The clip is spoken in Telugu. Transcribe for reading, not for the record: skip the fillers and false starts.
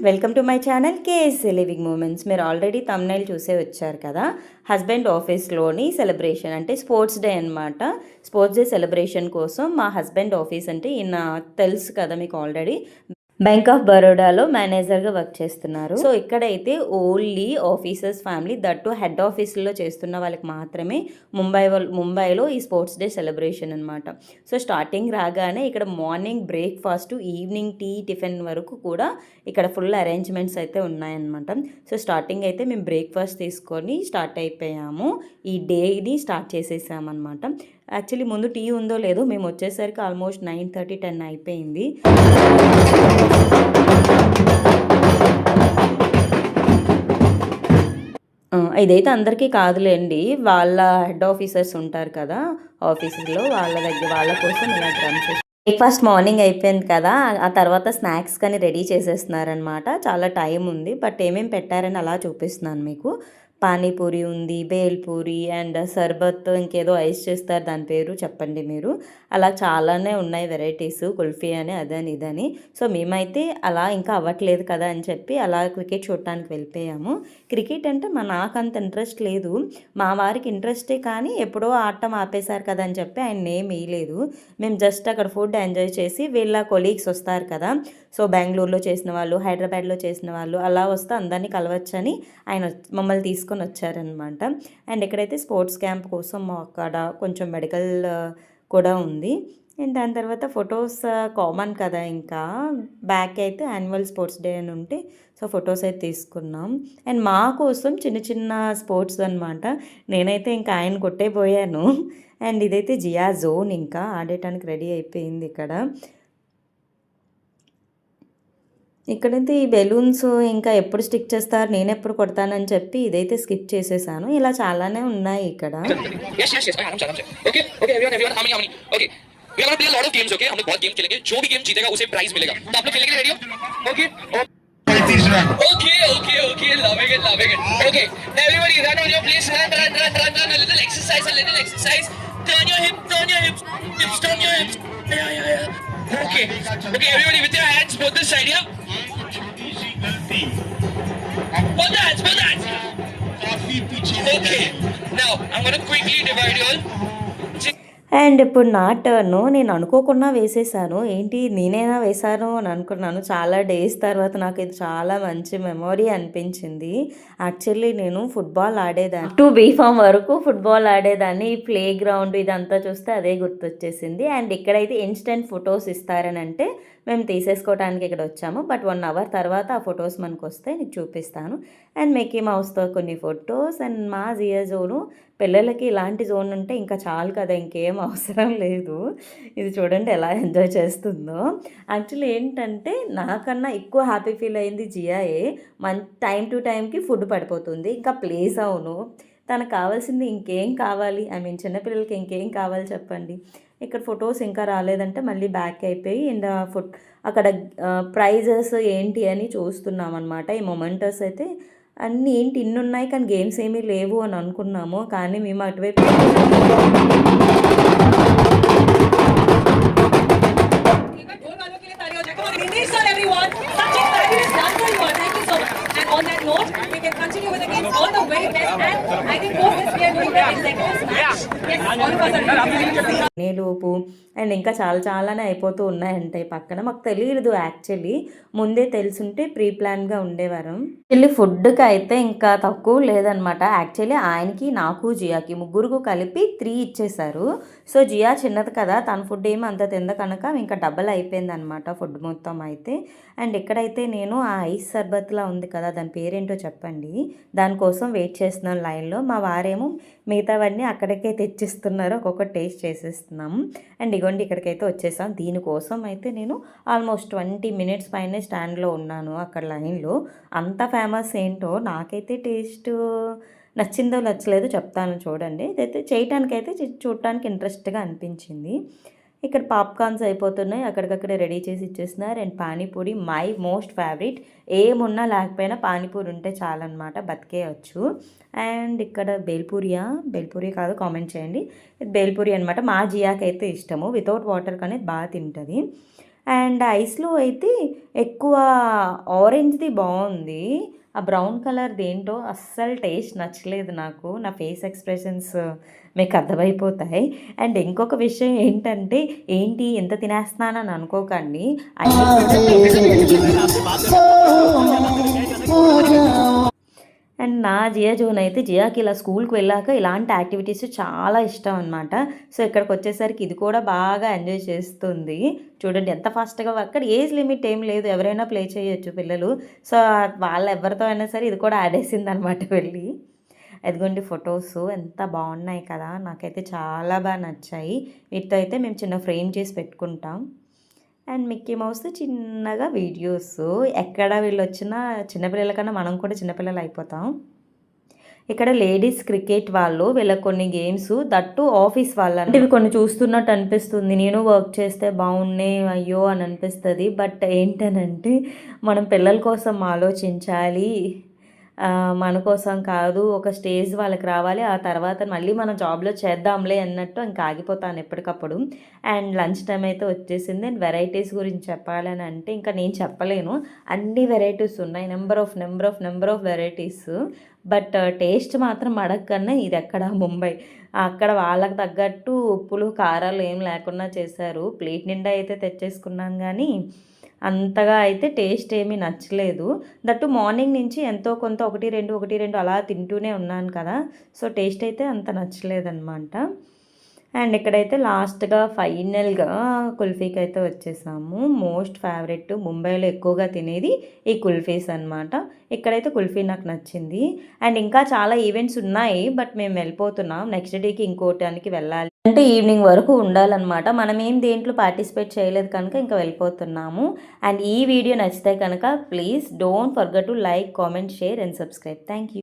Welcome to my channel KSA living moments. మీరు ఆల్రెడీ థంబ్నెయిల్ చూసే వచ్చారు కదా. హస్బెండ్ ఆఫీస్లోని సెలబ్రేషన్ అంటే స్పోర్ట్స్ డే అనమాట. స్పోర్ట్స్ డే సెలబ్రేషన్ కోసం మా హస్బెండ్ ఆఫీస్ అంటే ఈయన తెలుసు కదా మీకు ఆల్రెడీ, బ్యాంక్ ఆఫ్ బరోడాలో మేనేజర్గా వర్క్ చేస్తున్నారు. సో ఇక్కడైతే only officers family, that head ఆఫీసులో చేస్తున్న వాళ్ళకి మాత్రమే ముంబైలో ఈ స్పోర్ట్స్ డే సెలబ్రేషన్ అనమాట. సో స్టార్టింగ్ రాగానే ఇక్కడ morning breakfast, evening tea, tiffin వరకు కూడా ఇక్కడ ఫుల్ అరేంజ్మెంట్స్ అయితే ఉన్నాయన్నమాట. సో స్టార్టింగ్ అయితే మేము బ్రేక్ఫాస్ట్ తీసుకొని స్టార్ట్ అయిపోయాము. ఈ డేని స్టార్ట్ చేసేసామన్నమాట. యాక్చువల్లీ ముందు టీ ఉందో లేదో, మేము వచ్చేసరికి ఆల్మోస్ట్ 9:30, 10 అయిపోయింది. ఇదైతే అందరికీ కాదులేండి, వాళ్ళ హెడ్ ఆఫీసర్స్ ఉంటారు కదా ఆఫీసులో, వాళ్ళ కోసం ఇలా డ్రమ్స్. బ్రేక్ఫాస్ట్ మార్నింగ్ అయిపోయింది కదా, ఆ తర్వాత స్నాక్స్ కానీ రెడీ చేసేస్తున్నారనమాట. చాలా టైం ఉంది, బట్ ఏమేమి పెట్టారని అలా చూపిస్తున్నాను మీకు. పానీపూరి ఉంది, బేల్పూరి అండ్ సర్బత్, ఇంకేదో ఐస్ చేస్తారు, దాని పేరు చెప్పండి మీరు. అలా చాలానే ఉన్నాయి వెరైటీస్, కుల్ఫీ అని అదని ఇదని. సో మేమైతే అలా ఇంకా అవ్వట్లేదు కదా అని చెప్పి అలా క్రికెట్ చూడటానికి వెళ్ళిపోయాము. క్రికెట్ అంటే నాకంత ఇంట్రెస్ట్ లేదు, మా వారికి ఇంట్రెస్టే, కానీ ఎప్పుడో ఆడటం ఆపేశారు కదా అని చెప్పి ఆయన నేమ్ వేయలేదు. మేము జస్ట్ అక్కడ ఫుడ్ ఎంజాయ్ చేసి, వీళ్ళ కొలీగ్స్ వస్తారు కదా, సో బెంగళూరులో చేసిన వాళ్ళు, హైదరాబాద్లో చేసిన వాళ్ళు అలా వస్తే అందరినీ కలవచ్చని ఆయన మమ్మల్ని తీసుకొని వచ్చారనమాట. అండ్ ఇక్కడైతే స్పోర్ట్స్ క్యాంప్ కోసం అక్కడ కొంచెం మెడికల్ కూడా ఉంది. అండ్ దాని తర్వాత ఫొటోస్ కామన్ కదా, ఇంకా బ్యాక్ అయితే యాన్యువల్ స్పోర్ట్స్ డే అని ఉంటే సో ఫొటోస్ అయితే తీసుకున్నాం. అండ్ మా కోసం చిన్న చిన్న స్పోర్ట్స్ అనమాట. నేనైతే ఇంకా ఆయన కొట్టే పోయాను. అండ్ ఇదైతే జియా జోన్, ఇంకా ఆడటానికి రెడీ అయిపోయింది. ఇక్కడైతే ఈ బెలూన్స్ ఇంకా ఎప్పుడు స్టిక్ చేస్తారు, నేను ఎప్పుడు కొడతానని చెప్పి ఇదైతే స్కిప్ చేసేసాను. ఇలా చాలానే ఉన్నాయి ఇక్కడ. Okay, everybody with your hands both this side, yeah? Both the hands. Okay, now I'm gonna quickly divide you all. And ఇప్పుడు నా టర్ను. నేను అనుకోకుండా వేసేసాను, ఏంటి నేనైనా వేశాను అని అనుకున్నాను. చాలా డేస్ తర్వాత నాకు ఇది చాలా మంచి మెమొరీ అనిపించింది. యాక్చువల్లీ నేను ఫుట్బాల్ ఆడేదాన్ని, 2 B.Pharm వరకు ఫుట్బాల్ ఆడేదాన్ని. ఈ ప్లే గ్రౌండ్ ఇదంతా చూస్తే అదే గుర్తొచ్చేసింది. అండ్ ఇక్కడైతే ఇన్స్టెంట్ ఫొటోస్ ఇస్తారని అంటే మేము తీసేసుకోవడానికి ఇక్కడ వచ్చాము. బట్ 1 అవర్ తర్వాత ఆ ఫొటోస్ మనకు వస్తే నీకు చూపిస్తాను. అండ్ మిక్కీ మౌస్తో కొన్ని ఫొటోస్. అండ్ మా జియా జోను, పిల్లలకి ఇలాంటి జోన్ ఉంటే ఇంకా చాలు కదా, ఇంకేం అవసరం లేదు. ఇది చూడండి ఎలా ఎంజాయ్ చేస్తుందో. యాక్చువల్లీ ఏంటంటే నాకన్నా ఎక్కువ హ్యాపీ ఫీల్ అయింది జియాయే. టైం టు టైంకి ఫుడ్ పడిపోతుంది, ఇంకా ప్లేస్ అవును. తనకు కావాల్సింది ఇంకేం కావాలి, చిన్నపిల్లలకి ఇంకేం కావాలి చెప్పండి. ఇక్కడ ఫొటోస్ ఇంకా రాలేదంటే మళ్ళీ బ్యాక్ అయిపోయి అండ్ అక్కడ ప్రైజెస్ ఏంటి అని చూస్తున్నాం అనమాట. ఈ మొమెంటస్ అయితే అన్నీ ఏంటి ఇన్ని ఉన్నాయి కానీ గేమ్స్ ఏమీ లేవు అని అనుకున్నాము, కానీ మేము అటువైపు on that note, we can continue with the games all the way best, and I think both this we are doing that in seconds match. Yes, all of us are లోపు అండ్ ఇంకా చాలానే అయిపోతూ ఉన్నాయంటే పక్కన. మాకు తెలియదు యాక్చువల్లీ, ముందే తెలుసుంటే ప్రీ ప్లాన్గా ఉండేవారం. యాక్చువల్లీ ఫుడ్కి అయితే ఇంకా తక్కువ లేదనమాట. యాక్చువల్లీ ఆయనకి, నాకు, జియాకి ముగ్గురుకు కలిపి 3 ఇచ్చేశారు. సో జియా చిన్నది కదా, తన ఫుడ్ ఏమి అంత తింద కనుక ఇంకా డబల్ అయిపోయింది అనమాట ఫుడ్ మొత్తం అయితే. అండ్ ఇక్కడైతే నేను ఆ ఐస్ సర్బత్లా ఉంది కదా, దాని పేరేంటో చెప్పండి, దానికోసం వెయిట్ చేస్తున్నాను లైన్లో. మా వారేమో మిగతావన్నీ అక్కడికే తెచ్చిస్తున్నారు, ఒక్కొక్క టేస్ట్ చేసేస్తున్నాము. అండ్ ఇగోండి ఇక్కడికైతే వచ్చేసాం. దీనికోసం అయితే నేను ఆల్మోస్ట్ 20 మినిట్స్ పైనే స్టాండ్లో ఉన్నాను అక్కడ లైన్లో. అంత ఫేమస్ ఏంటో, నాకైతే టేస్ట్ నచ్చిందో నచ్చలేదో చెప్తాను చూడండి. ఇదైతే చేయటానికైతే చూడటానికి ఇంట్రెస్ట్గా అనిపించింది. ఇక్కడ పాప్కార్న్స్ అయిపోతున్నాయి, అక్కడికక్కడే రెడీ చేసి ఇచ్చేస్తున్నారు. And panipuri my most favourite, ఏమున్నా లేకపోయినా పానీపూరి ఉంటే చాలన్నమాట, బతికేయచ్చు. అండ్ ఇక్కడ బేల్పూరి కాదు కామెంట్ చేయండి. ఇది బేల్పూరి అనమాట. మా జియాకి అయితే ఇష్టము, వితౌట్ వాటర్ కానీ బాగా తింటుంది. అండ్ ఐస్‌లో అయితే ఎక్కువ ఆరెంజ్‌ది బావుంది. ఆ బ్రౌన్ కలర్‌ది ఏంటో అస్సలు టేస్ట్ నచ్చలేదు నాకు. నా ఫేస్ ఎక్స్‌ప్రెషన్స్ మీకు అర్థమైపోతాయి. అండ్ ఇంకొక విషయం ఏంటంటే, ఏంటి ఇంత తినేస్తున్నానని అనుకోకండి. అండ్ నా జియా జోన్ అయితే జియాకి ఇలా స్కూల్‌కి వెళ్ళాక ఇలాంటి యాక్టివిటీస్ చాలా ఇష్టం అనమాట. సో, ఇక్కడికొచ్చేసరికి ఇది కూడా బాగా ఎంజాయ్ చేస్తుంది. చూడండి ఎంత ఫాస్ట్‌గా అక్కడ ఏజ్ లిమిట్ ఏం లేదు. ఎవరైనా ప్లే చేయొచ్చు పిల్లలు. సో, వాళ్ళెవ్వరితో అయినా సరే ఇది కూడా ఆడేసిందనమాట వెళ్ళి. ఇదిగోండి ఫోటోసు ఎంత బాగున్నాయి కదా! నాకైతే చాలా నచ్చాయి. వీటితో అయితే మేము చిన్న ఫ్రేమ్ చేసి పెట్టుకుంటాం. అండ్ మిక్కీ మౌస్ చిన్నగా వీడియోసు. ఎక్కడ వీళ్ళొచ్చినా చిన్నపిల్లల కన్నా మనం కూడా చిన్నపిల్లలు అయిపోతాం. ఇక్కడ లేడీస్ క్రికెట్ వాళ్ళు వీళ్ళకి కొన్ని గేమ్స్ దట్టు ఆఫీస్ వాళ్ళంటే ఇవి కొన్ని చూస్తున్నట్టు అనిపిస్తుంది. నేను వర్క్ చేస్తే బాగున్నే అయ్యో అని అనిపిస్తుంది. బట్ ఏంటనంటే మనం పిల్లల కోసం ఆలోచించాలి. మన కోసం కాదు. ఒక స్టేజ్ వాళ్ళకి రావాలి. ఆ తర్వాత మళ్ళీ మనం జాబ్‌లో చేద్దాంలే అన్నట్టు ఇంక ఆగిపోతాను ఎప్పటికప్పుడు. అండ్ లంచ్ టైమ్ అయితే వచ్చేసింది. అండ్ వెరైటీస్ గురించి చెప్పాలని అంటే ఇంకా నేను చెప్పలేను. అన్ని వెరైటీస్ ఉన్నాయి. Number of varieties. But taste మాత్రం అడగకన్నా ఇదెక్కడ ముంబై. అక్కడ వాళ్ళకి తగ్గట్టు ఉప్పులు, కారాలు ఏం లేకుండా చేశారు. ప్లేట్ నిండా అయితే తెచ్చేసుకున్నాను గానీ అంతగా అయితే టేస్ట్ ఏమీ నచ్చలేదు. దట్టు మార్నింగ్ నుంచి ఎంతో కొంత 1, 2 అలా తింటూనే ఉన్నాను కదా! సో, టేస్ట్ అయితే అంత నచ్చలేదనమాట. అండ్ ఇక్కడైతే లాస్ట్‌గా ఫైనల్‌గా కుల్ఫీకి అయితే వచ్చేసాము. మోస్ట్ ఫేవరెట్ ముంబైలో ఎక్కువగా తినేది ఈ కుల్ఫీస్ అనమాట. ఇక్కడైతే కుల్ఫీ నాకు నచ్చింది. అండ్ ఇంకా చాలా ఈవెంట్స్ ఉన్నాయి. బట్ మేము వెళ్ళిపోతున్నాం. నెక్స్ట్ డేకి ఇంకోటానికి వెళ్ళాలి. అంటే ఈవినింగ్ వరకు ఉండాలనమాట. మనమేం దేంట్లో పార్టిసిపేట్ చేయలేదు కనుక ఇంకా వెళ్ళిపోతున్నాము. అండ్ ఈ వీడియో నచ్చితే కనుక please don't forget to like, comment, share and subscribe. Thank you.